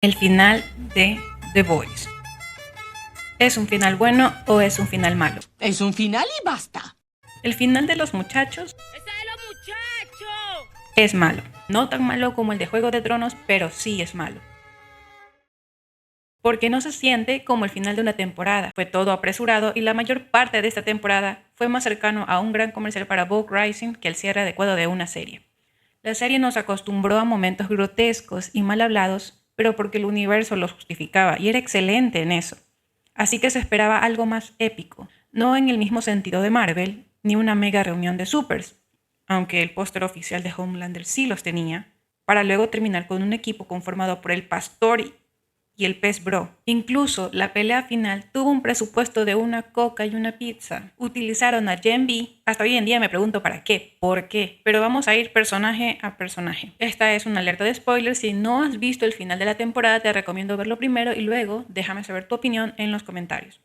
El final de The Boys. ¿Es un final bueno o es un final malo? Es un final y basta. El final de los muchachos es malo. No tan malo como el de Juego de Tronos, pero sí es malo. Porque no se siente como el final de una temporada. Fue todo apresurado y la mayor parte de esta temporada fue más cercano a un gran comercial para Vogue Rising que el cierre adecuado de una serie. La serie nos acostumbró a momentos grotescos y mal hablados, pero porque el universo los justificaba y era excelente en eso. Así que se esperaba algo más épico, no en el mismo sentido de Marvel, ni una mega reunión de supers, aunque el póster oficial de Homelander sí los tenía, para luego terminar con un equipo conformado por el Pastor y el Pez Bro. Incluso la pelea final tuvo un presupuesto de una coca y una pizza. Utilizaron a Gen V, hasta hoy en día me pregunto para qué, por qué, pero vamos a ir personaje a personaje. Esta es una alerta de spoilers. Si no has visto el final de la temporada, te recomiendo verlo primero y luego déjame saber tu opinión en los comentarios.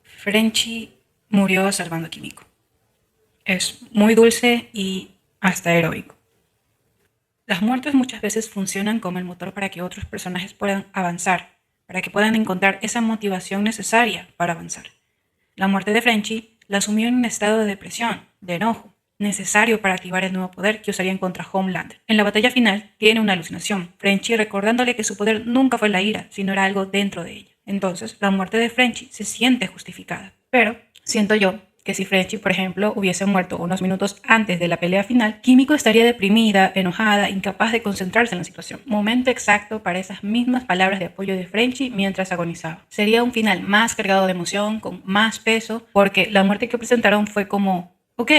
Frenchie murió salvando a Kimiko. Es muy dulce y hasta heroico. Las muertes muchas veces funcionan como el motor para que otros personajes puedan avanzar, para que puedan encontrar esa motivación necesaria para avanzar. La muerte de Frenchie la sumió en un estado de depresión, de enojo, necesario para activar el nuevo poder que usarían contra Homelander. En la batalla final tiene una alucinación, Frenchie recordándole que su poder nunca fue la ira, sino era algo dentro de ella. Entonces, la muerte de Frenchie se siente justificada. Pero siento yo que si Frenchie, por ejemplo, hubiese muerto unos minutos antes de la pelea final, Kimiko estaría deprimida, enojada, incapaz de concentrarse en la situación. Momento exacto para esas mismas palabras de apoyo de Frenchie mientras agonizaba. Sería un final más cargado de emoción, con más peso, porque la muerte que presentaron fue como, ok,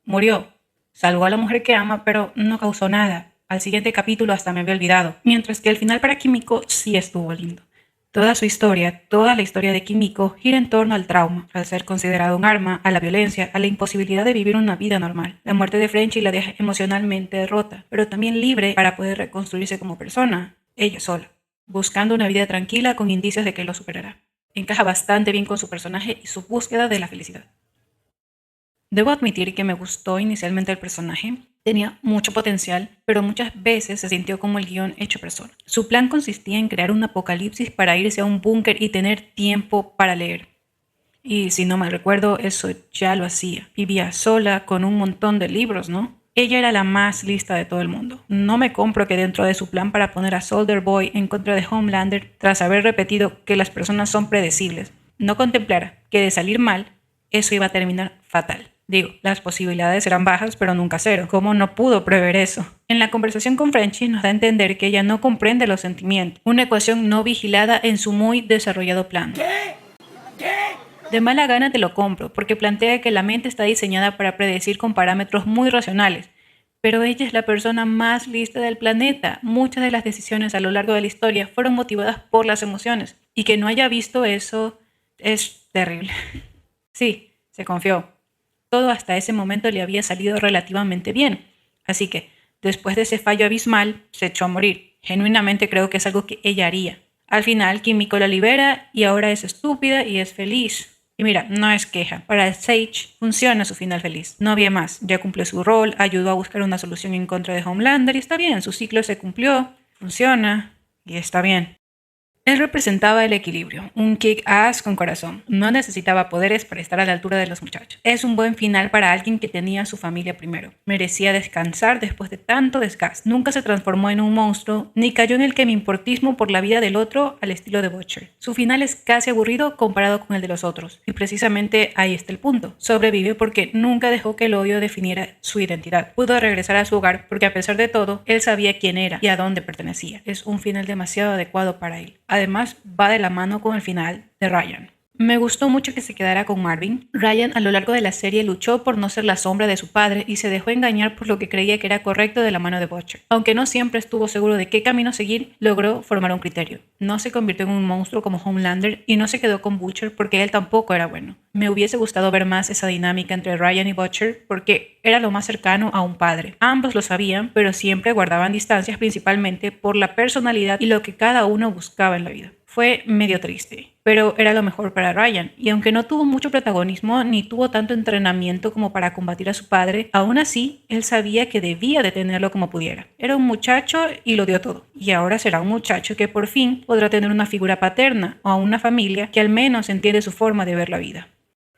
murió, salvó a la mujer que ama, pero no causó nada. Al siguiente capítulo hasta me había olvidado. Mientras que el final para Kimiko sí estuvo lindo. Toda su historia, toda la historia de Kimiko gira en torno al trauma, al ser considerado un arma, a la violencia, a la imposibilidad de vivir una vida normal. La muerte de Frenchie la deja emocionalmente rota, pero también libre para poder reconstruirse como persona, ella sola, buscando una vida tranquila con indicios de que lo superará. Encaja bastante bien con su personaje y su búsqueda de la felicidad. Debo admitir que me gustó inicialmente el personaje. Tenía mucho potencial, pero muchas veces se sintió como el guión hecho persona. Su plan consistía en crear un apocalipsis para irse a un búnker y tener tiempo para leer. Y si no mal recuerdo, eso ya lo hacía. Vivía sola con un montón de libros, ¿no? Ella era la más lista de todo el mundo. No me compro que dentro de su plan para poner a Soldier Boy en contra de Homelander, tras haber repetido que las personas son predecibles, no contemplara que de salir mal, eso iba a terminar fatal. Digo, las posibilidades eran bajas, pero nunca cero. ¿Cómo no pudo prever eso? En la conversación con Frenchie nos da a entender que ella no comprende los sentimientos, una ecuación no vigilada en su muy desarrollado plan. De mala gana te lo compro, porque plantea que la mente está diseñada para predecir con parámetros muy racionales, pero ella es la persona más lista del planeta. Muchas de las decisiones a lo largo de la historia fueron motivadas por las emociones, y que no haya visto eso es terrible. Sí, se confió. Todo hasta ese momento le había salido relativamente bien. Así que, después de ese fallo abismal, se echó a morir. Genuinamente creo que es algo que ella haría. Al final, Kimiko la libera y ahora es estúpida y es feliz. Y mira, no es queja. Para Sage funciona su final feliz. No había más. Ya cumplió su rol, ayudó a buscar una solución en contra de Homelander y está bien. Su ciclo se cumplió, funciona y está bien. Él representaba el equilibrio, un kick-ass con corazón. No necesitaba poderes para estar a la altura de los muchachos. Es un buen final para alguien que tenía a su familia primero. Merecía descansar después de tanto desgaste. Nunca se transformó en un monstruo, ni cayó en el kemimportismo por la vida del otro al estilo de Butcher. Su final es casi aburrido comparado con el de los otros. Y precisamente ahí está el punto. Sobrevive porque nunca dejó que el odio definiera su identidad. Pudo regresar a su hogar porque a pesar de todo, él sabía quién era y a dónde pertenecía. Es un final demasiado adecuado para él. Además, va de la mano con el final de Ryan. Me gustó mucho que se quedara con Marvin. Ryan a lo largo de la serie luchó por no ser la sombra de su padre y se dejó engañar por lo que creía que era correcto de la mano de Butcher. Aunque no siempre estuvo seguro de qué camino seguir, logró formar un criterio. No se convirtió en un monstruo como Homelander y no se quedó con Butcher porque él tampoco era bueno. Me hubiese gustado ver más esa dinámica entre Ryan y Butcher porque era lo más cercano a un padre. Ambos lo sabían, pero siempre guardaban distancias principalmente por la personalidad y lo que cada uno buscaba en la vida. fue medio triste, pero era lo mejor para Ryan, y aunque no tuvo mucho protagonismo ni tuvo tanto entrenamiento como para combatir a su padre, aún así él sabía que debía detenerlo como pudiera. Era un muchacho y lo dio todo, y ahora será un muchacho que por fin podrá tener una figura paterna o una familia que al menos entiende su forma de ver la vida.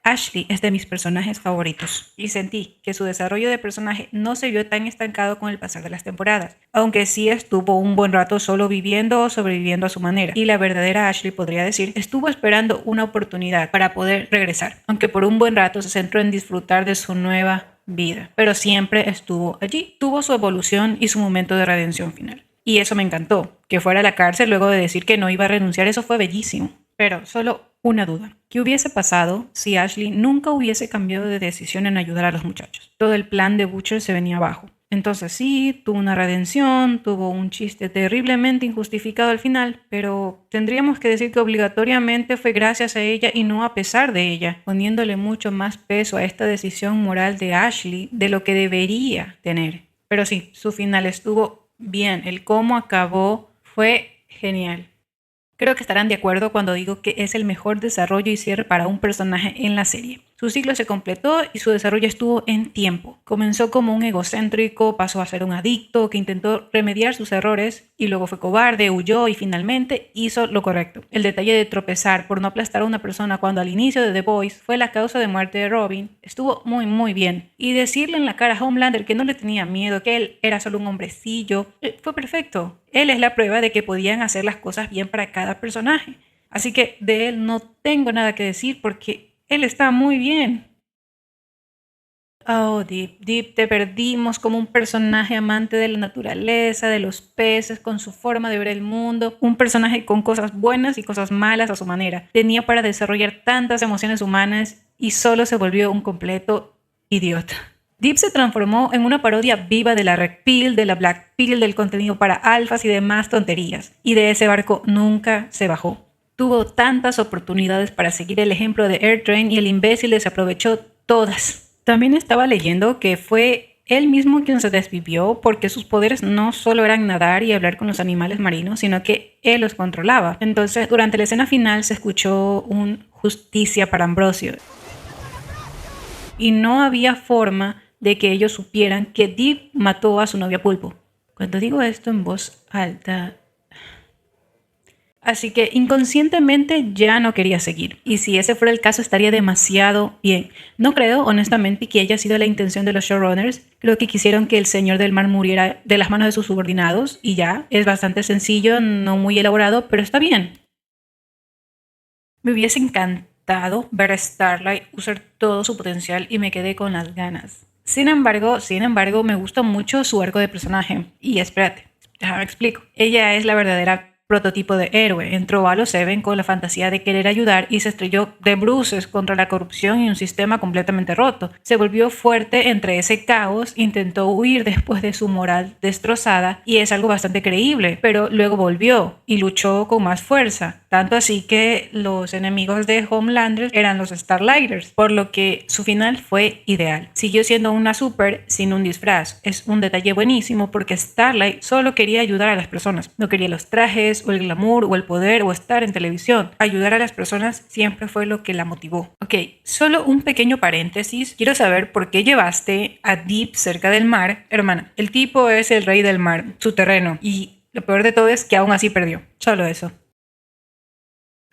Ashley es de mis personajes favoritos y sentí que su desarrollo de personaje no se vio tan estancado con el pasar de las temporadas, aunque sí estuvo un buen rato solo viviendo o sobreviviendo a su manera, y la verdadera Ashley, podría decir, estuvo esperando una oportunidad para poder regresar, aunque por un buen rato se centró en disfrutar de su nueva vida, pero siempre estuvo allí, tuvo su evolución y su momento de redención final. Y eso me encantó, que fuera a la cárcel luego de decir que no iba a renunciar, eso fue bellísimo. Pero solo una duda. ¿Qué hubiese pasado si Ashley nunca hubiese cambiado de decisión en ayudar a los muchachos? Todo el plan de Butcher se venía abajo. Entonces sí, tuvo una redención, tuvo un chiste terriblemente injustificado al final, pero tendríamos que decir que obligatoriamente fue gracias a ella y no a pesar de ella, poniéndole mucho más peso a esta decisión moral de Ashley de lo que debería tener. Pero sí, su final estuvo bien, el cómo acabó fue genial. Creo que estarán de acuerdo cuando digo que es el mejor desarrollo y cierre para un personaje en la serie. Su ciclo se completó y su desarrollo estuvo en tiempo. Comenzó como un egocéntrico, pasó a ser un adicto que intentó remediar sus errores y luego fue cobarde, huyó y finalmente hizo lo correcto. El detalle de tropezar por no aplastar a una persona cuando al inicio de The Boys fue la causa de muerte de Robin estuvo muy bien. Y decirle en la cara a Homelander que no le tenía miedo, que él era solo un hombrecillo, fue perfecto. Él es la prueba de que podían hacer las cosas bien para cada personaje. Así que de él no tengo nada que decir porque él está muy bien. Oh, Deep, te perdimos como un personaje amante de la naturaleza, de los peces, con su forma de ver el mundo. Un personaje con cosas buenas y cosas malas a su manera. Tenía para desarrollar tantas emociones humanas y solo se volvió un completo idiota. Deep se transformó en una parodia viva de la Red Pill, de la Black Pill, del contenido para alfas y demás tonterías. Y de ese barco nunca se bajó. Tuvo tantas oportunidades para seguir el ejemplo de Air Train y el imbécil desaprovechó todas. También estaba leyendo que fue él mismo quien se desvivió porque sus poderes no solo eran nadar y hablar con los animales marinos, sino que él los controlaba. Entonces, durante la escena final se escuchó un justicia para Ambrosio. Y no había forma de que ellos supieran que Deep mató a su novia Pulpo. Cuando digo esto en voz alta, así que inconscientemente ya no quería seguir. Y si ese fuera el caso, estaría demasiado bien. No creo, honestamente, que haya sido la intención de los showrunners. Creo que quisieron que el Señor del Mar muriera de las manos de sus subordinados. Y ya, es bastante sencillo, no muy elaborado, pero está bien. Me hubiese encantado ver a Starlight usar todo su potencial y me quedé con las ganas. Sin embargo, me gusta mucho su arco de personaje. Y espérate, déjame explico. Ella es la verdadera prototipo de héroe. Entró a los Seven con la fantasía de querer ayudar y se estrelló de bruces contra la corrupción y un sistema completamente roto. Se volvió fuerte entre ese caos, intentó huir después de su moral destrozada y es algo bastante creíble, pero luego volvió y luchó con más fuerza. Tanto así que los enemigos de Homelander eran los Starlighters, por lo que su final fue ideal. Siguió siendo una super sin un disfraz. Es un detalle buenísimo porque Starlight solo quería ayudar a las personas. No quería los trajes o el glamour o el poder o estar en televisión. Ayudar a las personas siempre fue lo que la motivó. Ok, solo un pequeño paréntesis. Quiero saber por qué llevaste a Deep cerca del mar. Hermana, el tipo es el rey del mar, su terreno. Y lo peor de todo es que aún así perdió. Solo eso.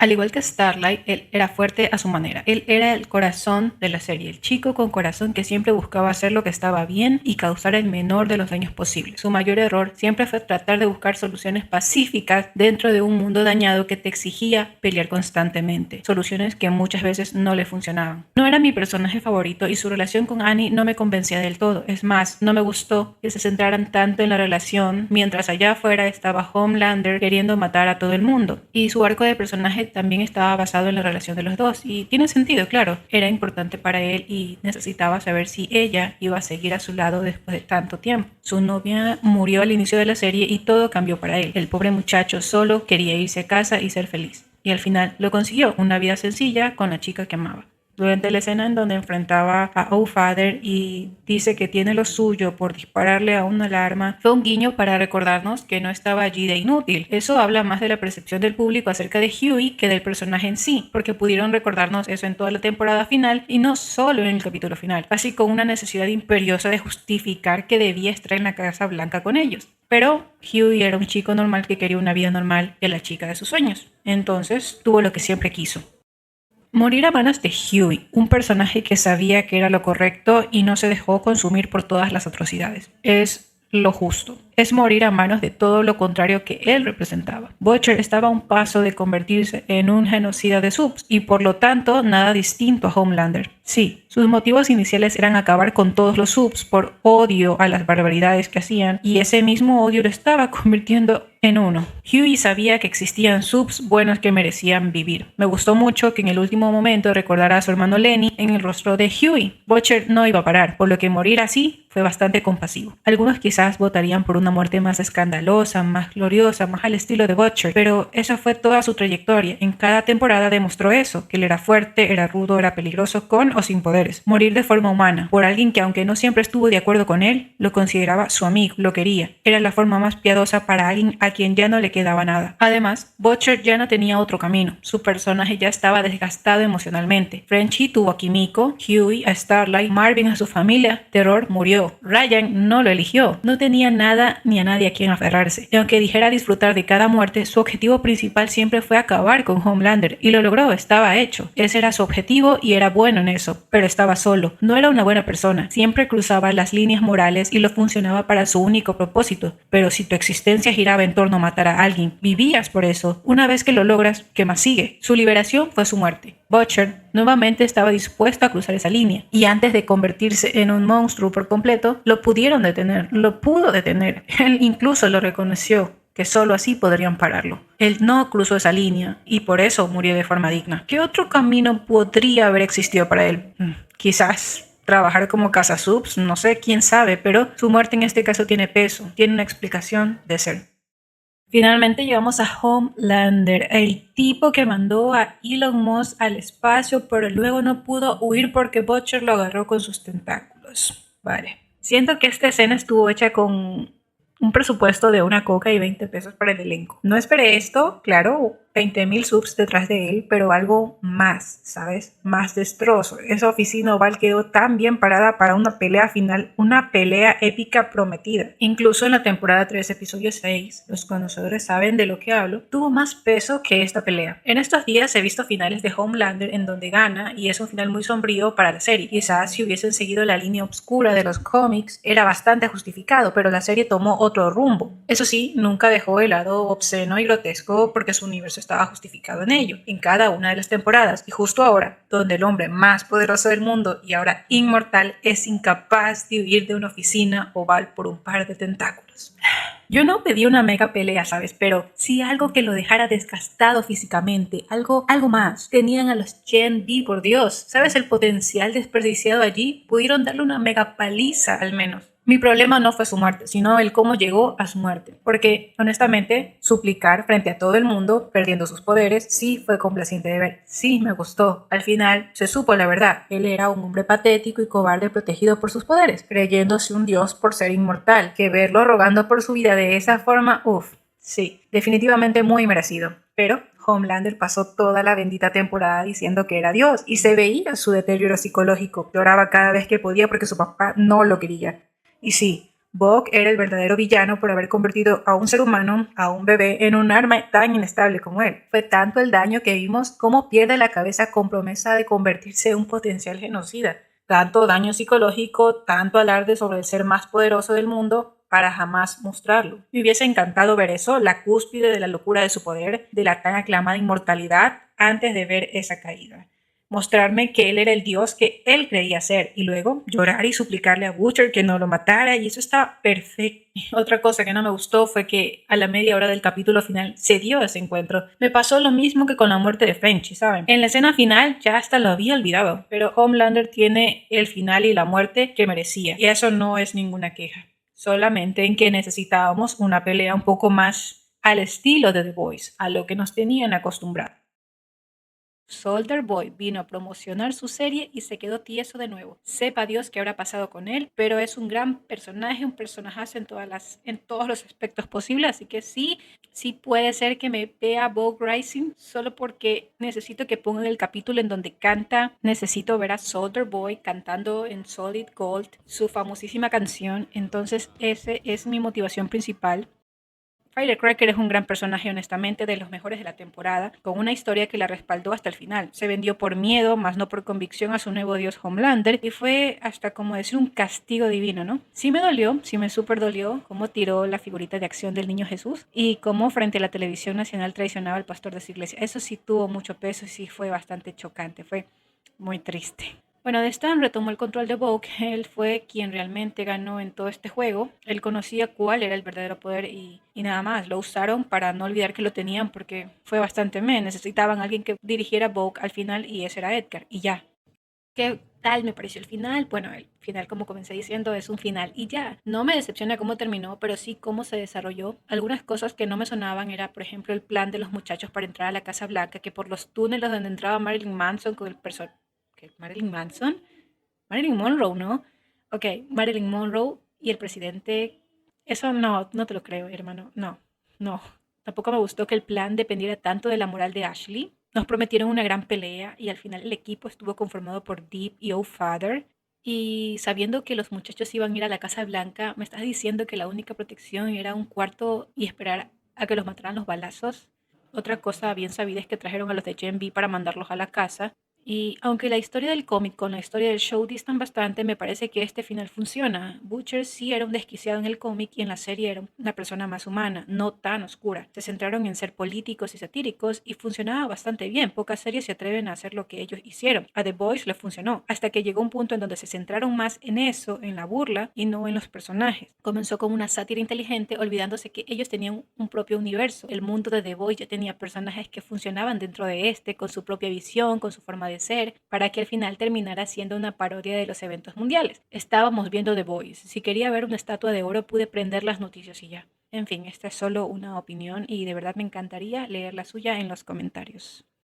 Al igual que Starlight, él era fuerte a su manera. Él era el corazón de la serie, el chico con corazón que siempre buscaba hacer lo que estaba bien y causar el menor de los daños posibles. Su mayor error siempre fue tratar de buscar soluciones pacíficas dentro de un mundo dañado que te exigía pelear constantemente. Soluciones que muchas veces no le funcionaban. No era mi personaje favorito y su relación con Annie no me convencía del todo. Es más, no me gustó que se centraran tanto en la relación mientras allá afuera estaba Homelander queriendo matar a todo el mundo. Y su arco de personaje también estaba basado en la relación de los dos y tiene sentido, claro, era importante para él y necesitaba saber si ella iba a seguir a su lado después de tanto tiempo. Su novia murió al inicio de la serie y todo cambió para él. El pobre muchacho solo quería irse a casa y ser feliz y al final lo consiguió, una vida sencilla con la chica que amaba. Durante la escena en donde enfrentaba a Father y dice que tiene lo suyo por dispararle a una alarma, fue un guiño para recordarnos que no estaba allí de inútil. Eso habla más de la percepción del público acerca de Huey que del personaje en sí, porque pudieron recordarnos eso en toda la temporada final y no solo en el capítulo final, así con una necesidad imperiosa de justificar que debía estar en la Casa Blanca con ellos. Pero Huey era un chico normal que quería una vida normal y a la chica de sus sueños. Entonces tuvo lo que siempre quiso. Morir a manos de Huey, un personaje que sabía que era lo correcto y no se dejó consumir por todas las atrocidades. Es lo justo. Es morir a manos de todo lo contrario que él representaba. Butcher estaba a un paso de convertirse en un genocida de subs y por lo tanto nada distinto a Homelander. Sí, sus motivos iniciales eran acabar con todos los subs por odio a las barbaridades que hacían y ese mismo odio lo estaba convirtiendo en uno. Huey sabía que existían subs buenos que merecían vivir. Me gustó mucho que en el último momento recordara a su hermano Lenny en el rostro de Huey. Butcher no iba a parar, por lo que morir así fue bastante compasivo. Algunos quizás votarían por una muerte más escandalosa, más gloriosa, más al estilo de Butcher, pero esa fue toda su trayectoria. En cada temporada demostró eso, que él era fuerte, era rudo, era peligroso, con o sin poderes. Morir de forma humana, por alguien que aunque no siempre estuvo de acuerdo con él, lo consideraba su amigo, lo quería. Era la forma más piadosa para alguien a quien ya no le quedaba nada. Además, Butcher ya no tenía otro camino. Su personaje ya estaba desgastado emocionalmente. Frenchie tuvo a Kimiko, Huey a Starlight, Marvin a su familia, Terror murió. Ryan no lo eligió. No tenía nada ni a nadie a quien aferrarse. Y aunque dijera disfrutar de cada muerte, su objetivo principal siempre fue acabar con Homelander. Y lo logró, estaba hecho. Ese era su objetivo y era bueno en eso. Pero estaba solo. No era una buena persona. Siempre cruzaba las líneas morales y lo funcionaba para su único propósito. Pero si tu existencia giraba en torno a matar a alguien, vivías por eso. Una vez que lo logras, ¿qué más sigue? Su liberación fue su muerte. Butcher nuevamente estaba dispuesto a cruzar esa línea y antes de convertirse en un monstruo por completo, lo pudieron detener, lo pudo detener. Él incluso lo reconoció, que solo así podrían pararlo. Él no cruzó esa línea y por eso murió de forma digna. ¿Qué otro camino podría haber existido para él? Quizás trabajar como cazasubs, no sé, quién sabe, pero su muerte en este caso tiene peso, tiene una explicación de ser. Finalmente llegamos a Homelander, el tipo que mandó a Elon Musk al espacio, pero luego no pudo huir porque Butcher lo agarró con sus tentáculos. Vale. Siento que esta escena estuvo hecha con un presupuesto de una coca y 20 pesos para el elenco. No esperé esto, claro, 20,000 subs detrás de él, pero algo más, ¿sabes? Más destrozo. Esa oficina oval quedó tan bien parada para una pelea final, una pelea épica prometida. Incluso en la temporada 3, episodio 6, los conocedores saben de lo que hablo, tuvo más peso que esta pelea. En estos días he visto finales de Homelander en donde gana y es un final muy sombrío para la serie. Quizás si hubiesen seguido la línea oscura de los cómics era bastante justificado, pero la serie tomó otro rumbo. Eso sí, nunca dejó el lado obsceno y grotesco porque su universo estaba justificado en ello, en cada una de las temporadas. Y justo ahora, donde el hombre más poderoso del mundo y ahora inmortal es incapaz de huir de una oficina oval por un par de tentáculos. Yo no pedí una mega pelea, ¿sabes? Pero sí algo que lo dejara desgastado físicamente, algo más. Tenían a los Gen V, por Dios. ¿Sabes el potencial desperdiciado allí? Pudieron darle una mega paliza al menos. Mi problema no fue su muerte, sino el cómo llegó a su muerte. Porque, honestamente, suplicar frente a todo el mundo, perdiendo sus poderes, sí fue complaciente de ver. Sí, me gustó. Al final, se supo la verdad. Él era un hombre patético y cobarde protegido por sus poderes, creyéndose un dios por ser inmortal. Que verlo rogando por su vida de esa forma, sí, definitivamente muy merecido. Pero Homelander pasó toda la bendita temporada diciendo que era Dios y se veía su deterioro psicológico. Lloraba cada vez que podía porque su papá no lo quería. Y sí, Buck era el verdadero villano por haber convertido a un ser humano, a un bebé, en un arma tan inestable como él. Fue tanto el daño que vimos cómo pierde la cabeza con promesa de convertirse en un potencial genocida. Tanto daño psicológico, tanto alarde sobre el ser más poderoso del mundo, para jamás mostrarlo. Me hubiese encantado ver eso, la cúspide de la locura de su poder, de la tan aclamada inmortalidad, antes de ver esa caída. Mostrarme que él era el dios que él creía ser y luego llorar y suplicarle a Butcher que no lo matara y eso está perfecto. Otra cosa que no me gustó fue que a la media hora del capítulo final se dio ese encuentro. Me pasó lo mismo que con la muerte de Frenchie, ¿saben? En la escena final ya hasta lo había olvidado, pero Homelander tiene el final y la muerte que merecía y eso no es ninguna queja. Solamente en que necesitábamos una pelea un poco más al estilo de The Boys, a lo que nos tenían acostumbrados. Soldier Boy vino a promocionar su serie y se quedó tieso de nuevo. Sepa Dios qué habrá pasado con él, pero es un gran personaje, un personajazo en todos los aspectos posibles, así que sí puede ser que me vea Vogue Rising solo porque necesito que pongan el capítulo en donde canta. Necesito ver a Soldier Boy cantando en Solid Gold su famosísima canción. Entonces ese es mi motivación principal. Firecracker es un gran personaje, honestamente, de los mejores de la temporada, con una historia que la respaldó hasta el final. Se vendió por miedo, más no por convicción a su nuevo dios Homelander, y fue hasta como decir un castigo divino, ¿no? Sí me dolió, sí me súper dolió cómo tiró la figurita de acción del niño Jesús y cómo frente a la televisión nacional traicionaba al pastor de su iglesia. Eso sí tuvo mucho peso y sí fue bastante chocante, fue muy triste. Bueno, Stan retomó el control de Vogue. Él fue quien realmente ganó en todo este juego. Él conocía cuál era el verdadero poder y nada más. Lo usaron para no olvidar que lo tenían porque fue bastante necesitaban a alguien que dirigiera Vogue al final y ese era Edgar. Y ya. ¿Qué tal me pareció el final? Bueno, el final, como comencé diciendo, es un final y ya. No me decepciona cómo terminó, pero sí cómo se desarrolló. Algunas cosas que no me sonaban era, por ejemplo, el plan de los muchachos para entrar a la Casa Blanca, que por los túneles donde entraba Marilyn Manson con el personaje. ¿Marilyn Manson? Marilyn Monroe, ¿no? Ok, Marilyn Monroe y el presidente. Eso no te lo creo, hermano. No. Tampoco me gustó que el plan dependiera tanto de la moral de Ashley. Nos prometieron una gran pelea y al final el equipo estuvo conformado por Deep y O'Father. Y sabiendo que los muchachos iban a ir a la Casa Blanca, ¿me estás diciendo que la única protección era un cuarto y esperar a que los mataran los balazos? Otra cosa bien sabida es que trajeron a los de Gen V para mandarlos a la casa. Y aunque la historia del cómic con la historia del show distan bastante, me parece que este final funciona. Butcher sí era un desquiciado en el cómic y en la serie era una persona más humana, no tan oscura. Se centraron en ser políticos y satíricos y funcionaba bastante bien. Pocas series se atreven a hacer lo que ellos hicieron. A The Boys le funcionó, hasta que llegó un punto en donde se centraron más en eso, en la burla y no en los personajes. Comenzó como una sátira inteligente, olvidándose que ellos tenían un propio universo. El mundo de The Boys ya tenía personajes que funcionaban dentro de este, con su propia visión, con su forma de ser, para que al final terminara siendo una parodia de los eventos mundiales. Estábamos viendo The Boys. Si quería ver una estatua de oro, pude prender las noticias y ya. En fin, esta es solo una opinión y de verdad me encantaría leer la suya en los comentarios.